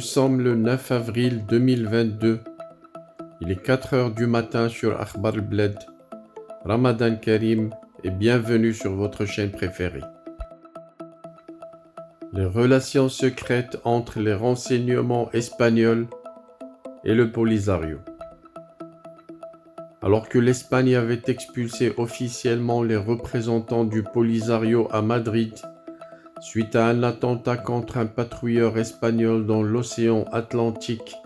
Nous sommes le 9 avril 2022. Il est 4 heures du matin sur Akhbar al-Bled. Ramadan Karim et bienvenue sur votre chaîne préférée. Les relations secrètes entre les renseignements espagnols et le Polisario. Alors que l'Espagne avait expulsé officiellement les représentants du Polisario à Madrid, suite à un attentat contre un patrouilleur espagnol dans l'océan Atlantique,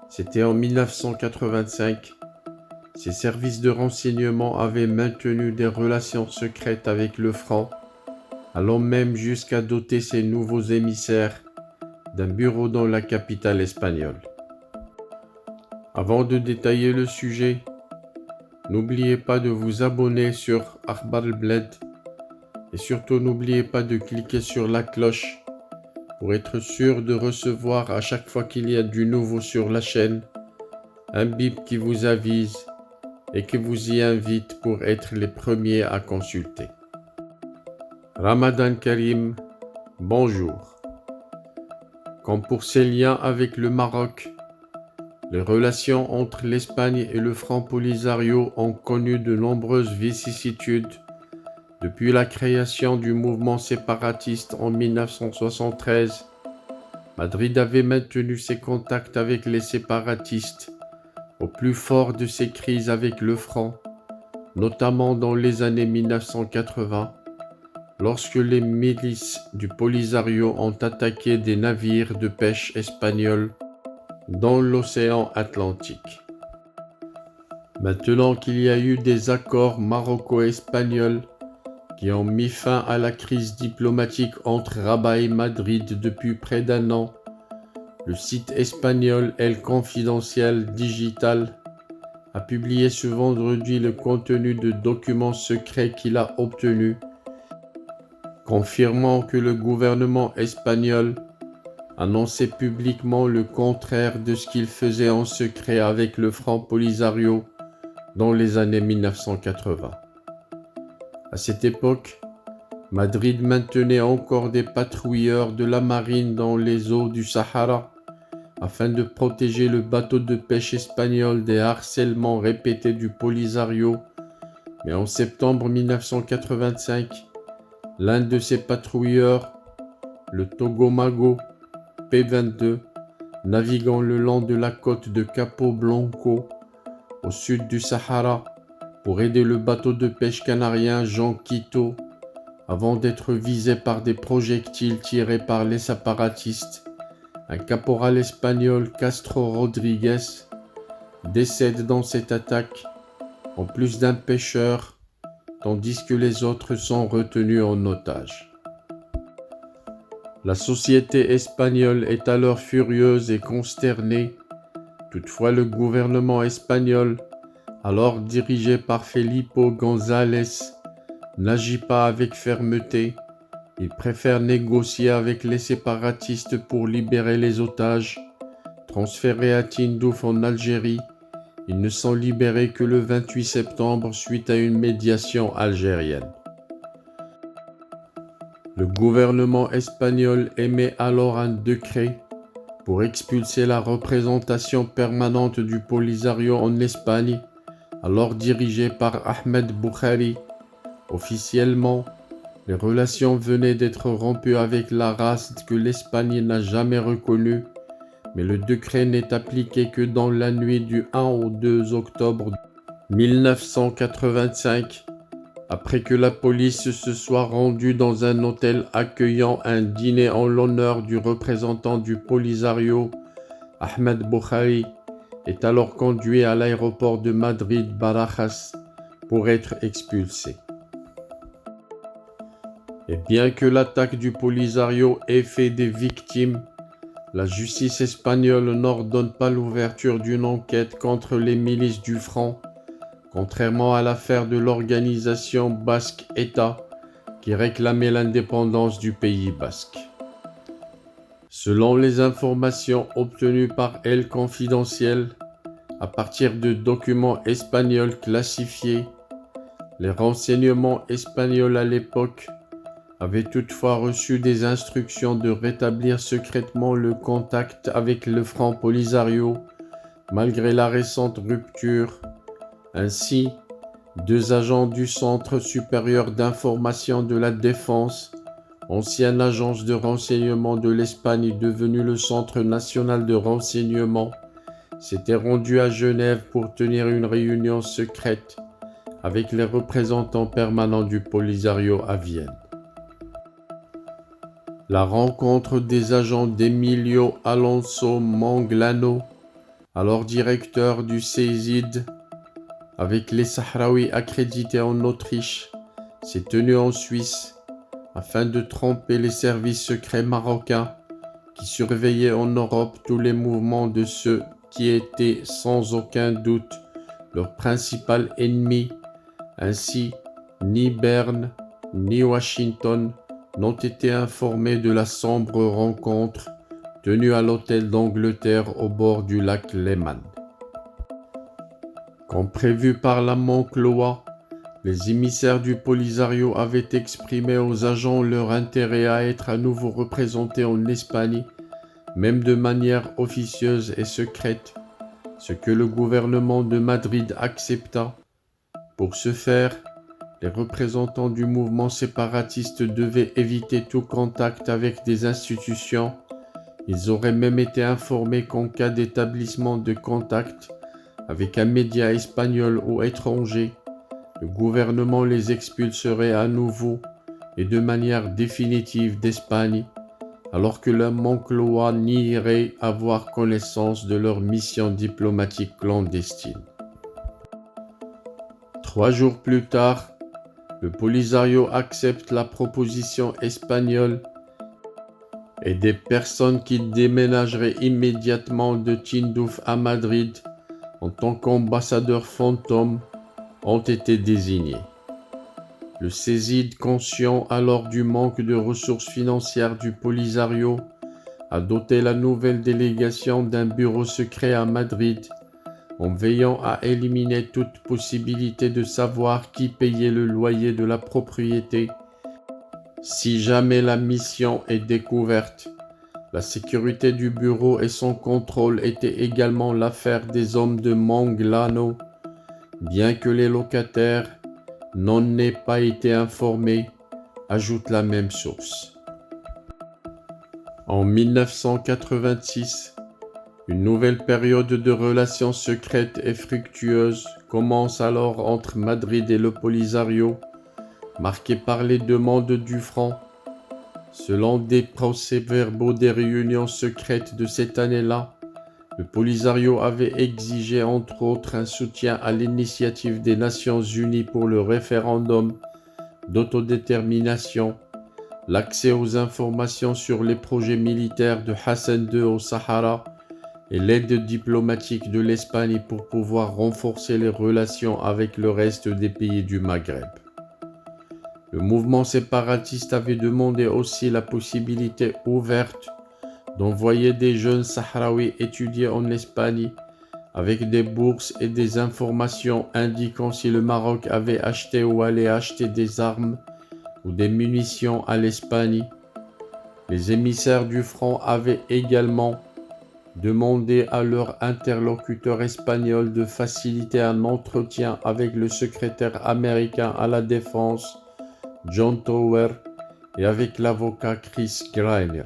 c'était en 1985, ces services de renseignement avaient maintenu des relations secrètes avec le franc, allant même jusqu'à doter ces nouveaux émissaires d'un bureau dans la capitale espagnole. Avant de détailler le sujet, n'oubliez pas de vous abonner sur Akhbar al-Bled et surtout n'oubliez pas de cliquer sur la cloche pour être sûr de recevoir à chaque fois qu'il y a du nouveau sur la chaîne un bip qui vous avise et qui vous y invite pour être les premiers à consulter. Ramadan Karim, bonjour. Comme pour ses liens avec le Maroc, les relations entre l'Espagne et le franc Polisario ont connu de nombreuses vicissitudes depuis la création du mouvement séparatiste en 1973. Madrid avait maintenu ses contacts avec les séparatistes au plus fort de ses crises avec le franc, notamment dans les années 1980, lorsque les milices du Polisario ont attaqué des navires de pêche espagnols dans l'océan Atlantique. Maintenant qu'il y a eu des accords maroco-espagnols qui ont mis fin à la crise diplomatique entre Rabat et Madrid depuis près d'un an, le site espagnol El Confidencial Digital a publié ce vendredi le contenu de documents secrets qu'il a obtenus, confirmant que le gouvernement espagnol annonçait publiquement le contraire de ce qu'il faisait en secret avec le franc Polisario dans les années 1980. À cette époque, Madrid maintenait encore des patrouilleurs de la marine dans les eaux du Sahara afin de protéger le bateau de pêche espagnol des harcèlements répétés du Polisario, mais en septembre 1985, l'un de ces patrouilleurs, le Togomago P-22, naviguant le long de la côte de Capo Blanco, au sud du Sahara, pour aider le bateau de pêche canarien Jean Quito, avant d'être visé par des projectiles tirés par les séparatistes, un caporal espagnol, Castro Rodriguez, décède dans cette attaque, en plus d'un pêcheur, tandis que les autres sont retenus en otage. La société espagnole est alors furieuse et consternée. Toutefois, le gouvernement espagnol, alors dirigé par Felipe González, n'agit pas avec fermeté. Il préfère négocier avec les séparatistes pour libérer les otages. Transférés à Tindouf en Algérie, ils ne sont libérés que le 28 septembre suite à une médiation algérienne. Le gouvernement espagnol émet alors un décret pour expulser la représentation permanente du Polisario en Espagne, alors dirigée par Ahmed Bukhari. Officiellement, les relations venaient d'être rompues avec la race que l'Espagne n'a jamais reconnue, mais le décret n'est appliqué que dans la nuit du 1 au 2 octobre 1985, après que la police se soit rendue dans un hôtel accueillant un dîner en l'honneur du représentant du Polisario. Ahmed Bukhari est alors conduit à l'aéroport de Madrid-Barajas pour être expulsé. Et bien que l'attaque du Polisario ait fait des victimes, la justice espagnole n'ordonne pas l'ouverture d'une enquête contre les milices du franc, contrairement à l'affaire de l'organisation basque ETA qui réclamait l'indépendance du Pays basque. Selon les informations obtenues par El Confidencial, à partir de documents espagnols classifiés, les renseignements espagnols à l'époque avait toutefois reçu des instructions de rétablir secrètement le contact avec le Front Polisario, malgré la récente rupture. Ainsi, 2 agents du Centre supérieur d'information de la Défense, ancienne agence de renseignement de l'Espagne devenue le Centre national de renseignement, s'étaient rendus à Genève pour tenir une réunion secrète avec les représentants permanents du Polisario à Vienne. La rencontre des agents d'Emilio Alonso Manglano, alors directeur du CESID, avec les Sahraouis accrédités en Autriche, s'est tenue en Suisse afin de tromper les services secrets marocains qui surveillaient en Europe tous les mouvements de ceux qui étaient sans aucun doute leur principal ennemi. Ainsi, ni Berne ni Washington n'ont été informés de la sombre rencontre tenue à l'hôtel d'Angleterre au bord du lac Léman. Comme prévu par la Moncloa, les émissaires du Polisario avaient exprimé aux agents leur intérêt à être à nouveau représentés en Espagne, même de manière officieuse et secrète, ce que le gouvernement de Madrid accepta. Pour ce faire, les représentants du mouvement séparatiste devaient éviter tout contact avec des institutions. Ils auraient même été informés qu'en cas d'établissement de contact avec un média espagnol ou étranger, le gouvernement les expulserait à nouveau et de manière définitive d'Espagne, alors que la Moncloa nierait avoir connaissance de leur mission diplomatique clandestine. 3 jours plus tard, le Polisario accepte la proposition espagnole et des personnes qui déménageraient immédiatement de Tindouf à Madrid en tant qu'ambassadeurs fantômes ont été désignés. Le CESID, conscient alors du manque de ressources financières du Polisario, a doté la nouvelle délégation d'un bureau secret à Madrid, en veillant à éliminer toute possibilité de savoir qui payait le loyer de la propriété. Si jamais la mission est découverte, la sécurité du bureau et son contrôle étaient également l'affaire des hommes de Manglano, bien que les locataires n'en aient pas été informés, ajoute la même source. En 1986, une nouvelle période de relations secrètes et fructueuses commence alors entre Madrid et le Polisario, marquée par les demandes du Front. Selon des procès-verbaux des réunions secrètes de cette année-là, le Polisario avait exigé entre autres un soutien à l'initiative des Nations Unies pour le référendum d'autodétermination, l'accès aux informations sur les projets militaires de Hassan II au Sahara et l'aide diplomatique de l'Espagne pour pouvoir renforcer les relations avec le reste des pays du Maghreb. Le mouvement séparatiste avait demandé aussi la possibilité ouverte d'envoyer des jeunes Sahraouis étudier en Espagne avec des bourses et des informations indiquant si le Maroc avait acheté ou allait acheter des armes ou des munitions à l'Espagne. Les émissaires du Front avaient également demandé à leur interlocuteur espagnol de faciliter un entretien avec le secrétaire américain à la Défense, John Tower, et avec l'avocat Chris Greiner.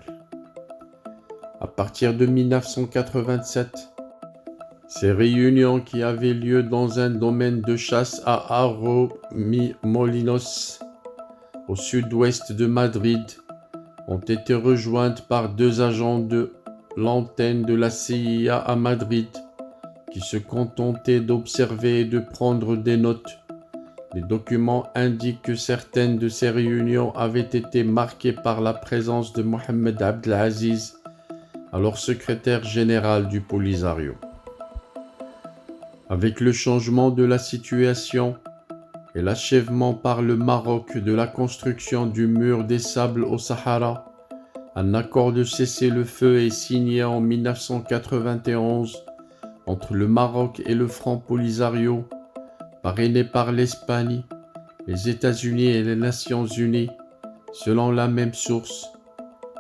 À partir de 1987, ces réunions qui avaient lieu dans un domaine de chasse à Arroyomolinos, au sud-ouest de Madrid, ont été rejointes par 2 agents de l'antenne de la CIA à Madrid, qui se contentaient d'observer et de prendre des notes. Les documents indiquent que certaines de ces réunions avaient été marquées par la présence de Mohamed Abdelaziz, alors secrétaire général du Polisario. Avec le changement de la situation et l'achèvement par le Maroc de la construction du mur des sables au Sahara, un accord de cessez-le-feu est signé en 1991 entre le Maroc et le Front Polisario, parrainé par l'Espagne, les États-Unis et les Nations Unies, Selon la même source,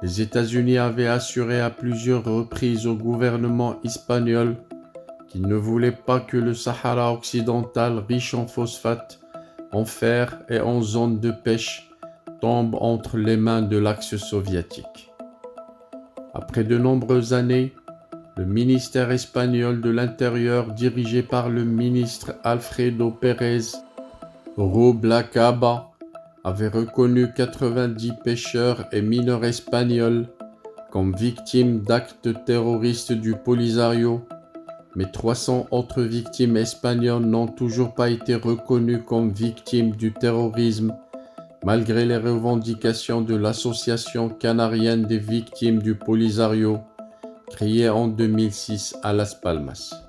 les États-Unis avaient assuré à plusieurs reprises au gouvernement espagnol qu'ils ne voulaient pas que le Sahara occidental, riche en phosphate, en fer et en zones de pêche, tombe entre les mains de l'Axe soviétique. Après de nombreuses années, le ministère espagnol de l'Intérieur, dirigé par le ministre Alfredo Pérez Rubalcaba, avait reconnu 90 pêcheurs et mineurs espagnols comme victimes d'actes terroristes du Polisario, mais 300 autres victimes espagnoles n'ont toujours pas été reconnues comme victimes du terrorisme, malgré les revendications de l'Association canarienne des victimes du Polisario, créée en 2006 à Las Palmas.